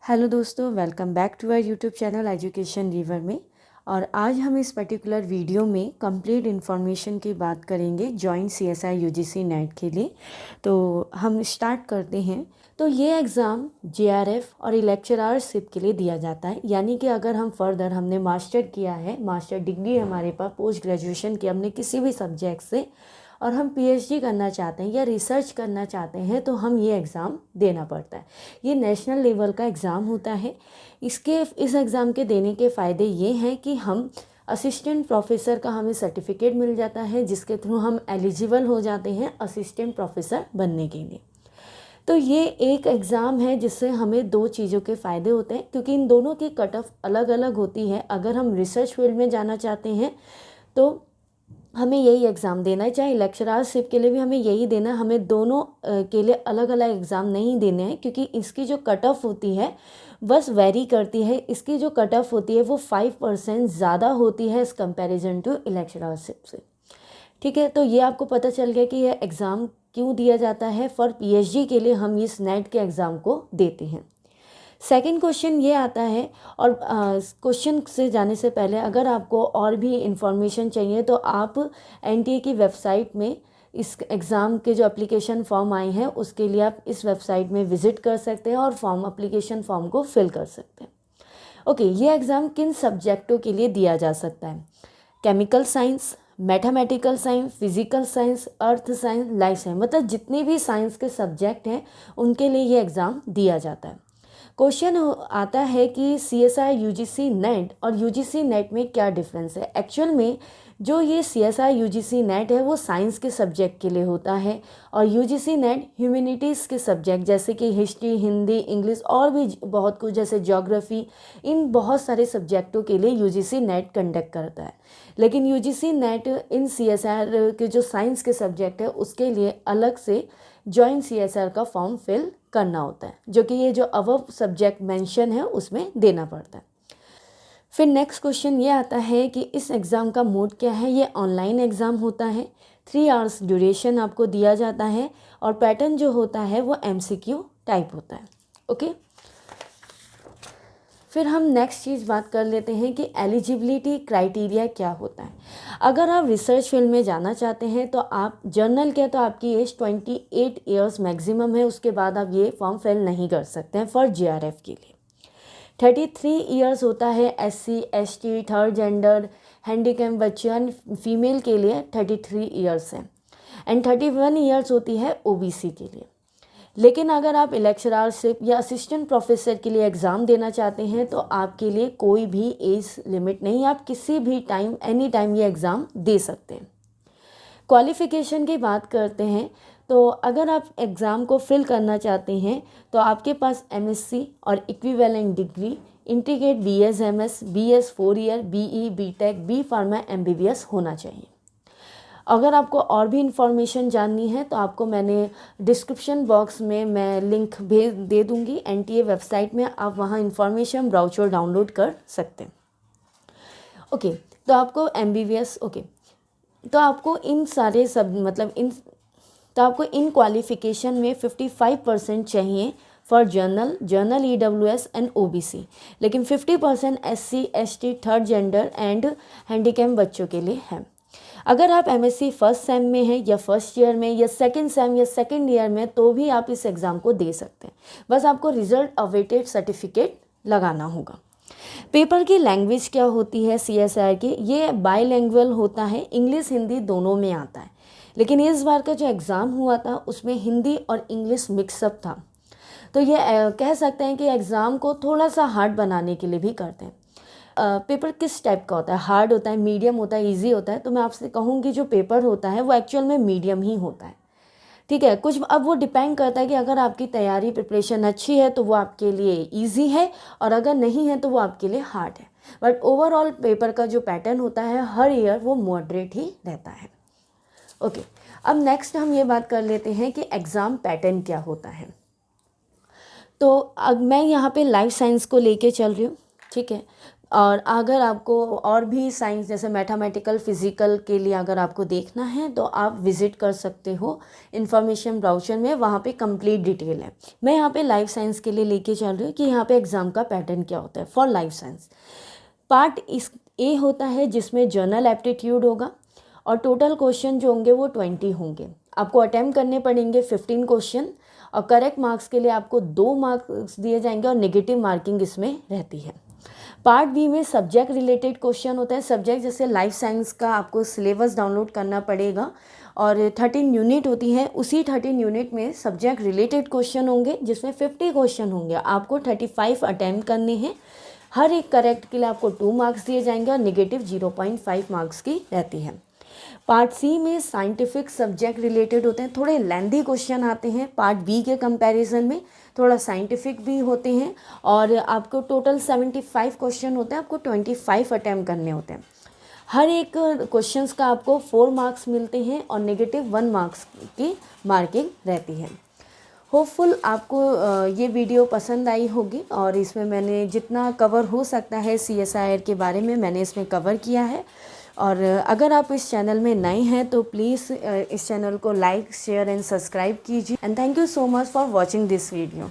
Hello दोस्तों, welcome back to our YouTube channel education river में। और आज हम इस पर्टिकुलर वीडियो में कंप्लीट इन्फॉर्मेशन की बात करेंगे जॉइंट सीएसआई यूजीसी नेट के लिए। तो हम स्टार्ट करते हैं। तो ये एग्ज़ाम जेआरएफ और लेक्चररशिप के लिए दिया जाता है, यानी कि अगर हम फर्दर हमने मास्टर किया है, मास्टर डिग्री हमारे पास, पोस्ट ग्रेजुएशन की हमने किसी भी सब्जेक्ट से, और हम पीएचडी करना चाहते हैं या रिसर्च करना चाहते हैं, तो हम ये एग्ज़ाम देना पड़ता है। ये नेशनल लेवल का एग्ज़ाम होता है। इस एग्ज़ाम के देने के फ़ायदे ये हैं कि हम असिस्टेंट प्रोफेसर का हमें सर्टिफिकेट मिल जाता है, जिसके थ्रू हम एलिजिबल हो जाते हैं असिस्टेंट प्रोफेसर बनने के लिए। तो ये एक एग्ज़ाम है जिससे हमें दो चीज़ों के फ़ायदे होते हैं, क्योंकि इन दोनों की कट ऑफ अलग अलग होती है। अगर हम रिसर्च फील्ड में जाना चाहते हैं तो हमें यही एग्ज़ाम देना है, चाहे लेक्चररशिप के लिए भी हमें यही देना है। हमें दोनों के लिए अलग अलग एग्ज़ाम नहीं देने हैं, क्योंकि इसकी जो कट ऑफ होती है बस वेरी करती है। इसकी जो कट ऑफ होती है वो 5% ज़्यादा होती है एज़ कंपैरिजन टू लेक्चररशिप से। ठीक है, तो ये आपको पता चल गया कि यह एग्ज़ाम क्यों दिया जाता है। फॉर पीएचडी के लिए हम इस नेट के एग्ज़ाम को देते हैं। सेकंड क्वेश्चन ये आता है, और क्वेश्चन से जाने से पहले अगर आपको और भी इंफॉर्मेशन चाहिए तो आप एनटीए की वेबसाइट में इस एग्ज़ाम के जो एप्लीकेशन फॉर्म आए हैं उसके लिए आप इस वेबसाइट में विज़िट कर सकते हैं और एप्लीकेशन फॉर्म को फिल कर सकते हैं। ओके, ये एग्ज़ाम किन सब्जेक्टों के लिए दिया जा सकता है? Chemical science, mathematical science, physical science, earth science, life science, मतलब जितने भी साइंस के सब्जेक्ट हैं उनके लिए ये एग्ज़ाम दिया जाता है। क्वेश्चन आता है कि सीएसआई यूजीसी नेट और यूजीसी नेट में क्या डिफरेंस है। एक्चुअल में जो ये सीएसआई यूजीसी नेट है वो साइंस के सब्जेक्ट के लिए होता है, और यूजीसी नेट ह्यूमैनिटीज़ के सब्जेक्ट जैसे कि हिस्ट्री, हिंदी, इंग्लिश और भी बहुत कुछ जैसे ज्योग्राफी, इन बहुत सारे सब्जेक्टों के लिए यूजीसी नेट कंडक्ट करता है। लेकिन यूजीसी नेट इन सीएसआई के जो साइंस के सब्जेक्ट है उसके लिए अलग से जॉइंट सीएसआर का फॉर्म फिल करना होता है, जो कि ये जो अबव सब्जेक्ट मेंशन है उसमें देना पड़ता है। फिर नेक्स्ट क्वेश्चन ये आता है कि इस एग्ज़ाम का मोड क्या है। ये ऑनलाइन एग्ज़ाम होता है, 3 आवर्स ड्यूरेशन आपको दिया जाता है, और पैटर्न जो होता है वो एमसीक्यू टाइप होता है। ओके, फिर हम नेक्स्ट चीज़ बात कर लेते हैं कि एलिजिबिलिटी क्राइटेरिया क्या होता है। अगर आप रिसर्च फील्ड में जाना चाहते हैं तो आप जर्नल के, तो आपकी एज 28 ईयर्स मैक्सिमम है, उसके बाद आप ये फॉर्म फिल नहीं कर सकते हैं फॉर जेआरएफ के लिए। 33 ईयर्स होता है SC, ST, third gender, handicap Bachchan, female के लिए 33 ईयर्स है, एंड 31 ईयर्स होती है ओबीसी के लिए। लेकिन अगर आप लेक्चररशिप या असिस्टेंट प्रोफेसर के लिए एग्ज़ाम देना चाहते हैं तो आपके लिए कोई भी एज लिमिट नहीं, आप किसी भी टाइम, एनी टाइम ये एग्ज़ाम दे सकते हैं। क्वालिफ़िकेशन की बात करते हैं तो अगर आप एग्ज़ाम को फिल करना चाहते हैं तो आपके पास एमएससी और equivalent degree, integrate BSMS, BS 4 year, BE, BTech, B pharma, MBBS होना चाहिए। अगर आपको और भी इंफॉर्मेशन जाननी है तो आपको मैंने डिस्क्रिप्शन बॉक्स में मैं लिंक भेज दे दूँगी एनटीए वेबसाइट में, आप वहाँ इंफॉर्मेशन ब्राउचर डाउनलोड कर सकते हैं। ओके, तो आपको एमबीबीएस, ओके, तो आपको इन सारे सब तो आपको इन क्वालिफ़िकेशन में 55% चाहिए for journal EWS and OBC, लेकिन 50% SC, ST, third gender and handicap बच्चों के लिए है। अगर आप एमएससी फर्स्ट सेम में हैं या फर्स्ट ईयर में या सेकंड सेम या सेकंड ईयर में, तो भी आप इस एग्ज़ाम को दे सकते हैं। बस आपको रिजल्ट अवेटेड सर्टिफिकेट लगाना होगा। पेपर की लैंग्वेज क्या होती है सीएसआर की? ये बाईलैंग्वेज होता है, इंग्लिश हिंदी दोनों में आता है। लेकिन इस बार का जो एग्ज़ाम हुआ था उसमें हिंदी और इंग्लिश मिक्सअप था, तो ये कह सकते हैं कि एग्ज़ाम को थोड़ा सा हार्ड बनाने के लिए भी करते हैं। पेपर किस टाइप का होता है? हार्ड होता है, मीडियम होता है, इजी होता है? तो मैं आपसे कहूँगी जो पेपर होता है वो एक्चुअल में मीडियम ही होता है। ठीक है, कुछ अब वो डिपेंड करता है कि अगर आपकी तैयारी प्रिपरेशन अच्छी है तो वो आपके लिए इजी है, और अगर नहीं है तो वो आपके लिए हार्ड है। बट ओवरऑल पेपर का जो पैटर्न होता है हर ईयर वो मॉडरेट ही रहता है। ओके, अब नेक्स्ट हम ये बात कर लेते हैं कि एग्ज़ाम पैटर्न क्या होता है। तो अब मैं यहाँ पे लाइफ साइंस को लेके चल रही हूँ। ठीक है, और अगर आपको और भी साइंस जैसे मैथमेटिकल फिज़िकल के लिए अगर आपको देखना है तो आप विज़िट कर सकते हो इन्फॉर्मेशन ब्राउज़र में, वहाँ पे कंप्लीट डिटेल है। मैं यहाँ पे लाइफ साइंस के लिए लेके चल रही हूँ कि यहाँ पे एग्ज़ाम का पैटर्न क्या होता है फॉर लाइफ साइंस। पार्ट इस ए होता है जिसमें जनरल एप्टीट्यूड होगा और टोटल क्वेश्चन जो होंगे वो 20 होंगे। आपको अटैम्प्ट करने पड़ेंगे 15 क्वेश्चन और करेक्ट मार्क्स के लिए आपको 2 मार्क्स दिए जाएंगे और नेगेटिव मार्किंग इसमें रहती है। पार्ट बी में सब्जेक्ट रिलेटेड क्वेश्चन होता है। सब्जेक्ट जैसे लाइफ साइंस का आपको सिलेबस डाउनलोड करना पड़ेगा और 13 यूनिट होती है, उसी 13 यूनिट में सब्जेक्ट रिलेटेड क्वेश्चन होंगे जिसमें 50 क्वेश्चन होंगे। आपको 35 अटैम्प्ट करने हैं। हर एक करेक्ट के लिए आपको 2 मार्क्स दिए जाएंगे और नेगेटिव 0.5 मार्क्स की रहती है। पार्ट सी में साइंटिफिक सब्जेक्ट रिलेटेड होते हैं, थोड़े लेंथी क्वेश्चन आते हैं पार्ट बी के कंपैरिजन में, थोड़ा साइंटिफिक भी होते हैं और आपको टोटल 75 क्वेश्चन होते हैं, आपको 25 अटैम्प्ट करने होते हैं। हर एक क्वेश्चंस का आपको 4 मार्क्स मिलते हैं और नेगेटिव 1 मार्क्स की मार्किंग रहती है। होपफुल आपको ये वीडियो पसंद आई होगी और इसमें मैंने जितना कवर हो सकता है CSIR के बारे में मैंने इसमें कवर किया है। और अगर आप इस चैनल में नए हैं तो प्लीज़ इस चैनल को लाइक शेयर एंड सब्सक्राइब कीजिए and thank you so much for watching this video.